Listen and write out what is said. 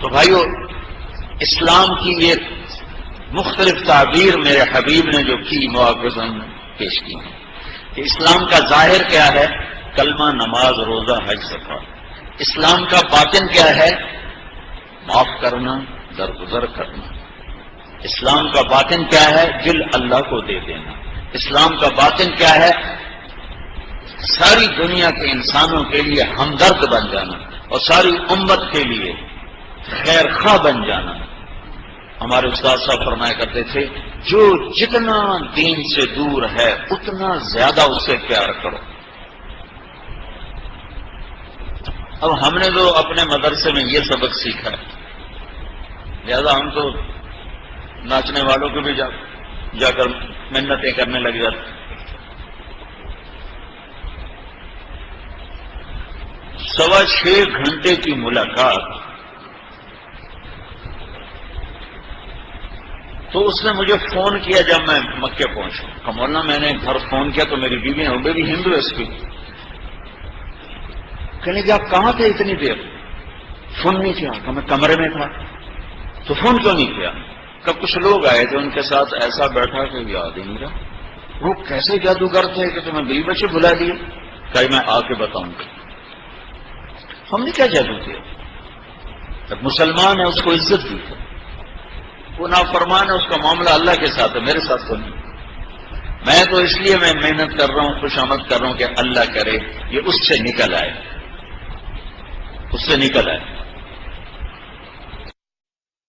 تو بھائیو، اسلام کی یہ مختلف تعبیر میرے حبیب نے جو کی مواقع نے پیش کی ہے کہ اسلام کا ظاہر کیا ہے؟ کلمہ، نماز، روزہ، حج، زکات۔ اسلام کا باطن کیا ہے؟ معاف کرنا، درگزر کرنا۔ اسلام کا باطن کیا ہے؟ دل اللہ کو دے دینا۔ اسلام کا باطن کیا ہے؟ ساری دنیا کے انسانوں کے لیے ہمدرد بن جانا اور ساری امت کے لیے خیر خواہ بن جانا۔ ہمارے استاد صاحب فرمایا کرتے تھے، جو جتنا دین سے دور ہے اتنا زیادہ اس سے پیار کرو۔ اب ہم نے تو اپنے مدرسے میں یہ سبق سیکھا ہے، لہذا ہم تو ناچنے والوں کو بھی جا کر منتیں کرنے لگ جاتے۔ 6.25 گھنٹے کی ملاقات، تو اس نے مجھے فون کیا جب میں مکے پہنچا کہ مولانا میں نے گھر فون کیا تو میری بیوی ہے، وہ بھی ہندو ہے، اس کی کہنے کہ آپ کہاں تھے اتنی دیر؟ فون نہیں کیا کہ میں کمرے میں تھا۔ تو فون کیوں نہیں کیا؟ کہ کچھ لوگ آئے تھے، ان کے ساتھ ایسا بیٹھا کہ یاد ہی نہیں رہا۔ وہ کیسے جادوگر تھے کہ تمہیں بیوی بچے بلا دیے؟ کہ میں آ کے بتاؤں گا۔ ہم نے کیا جادو کیا؟ جب مسلمان ہے اس کو عزت دی ہے، وہ نافرمان ہے اس کا معاملہ اللہ کے ساتھ ہے، میرے ساتھ تو نہیں۔ میں تو اس لیے میں محنت کر رہا ہوں، خوش آمد کر رہا ہوں کہ اللہ کرے یہ اس سے نکل آئے، اس سے نکل آئے۔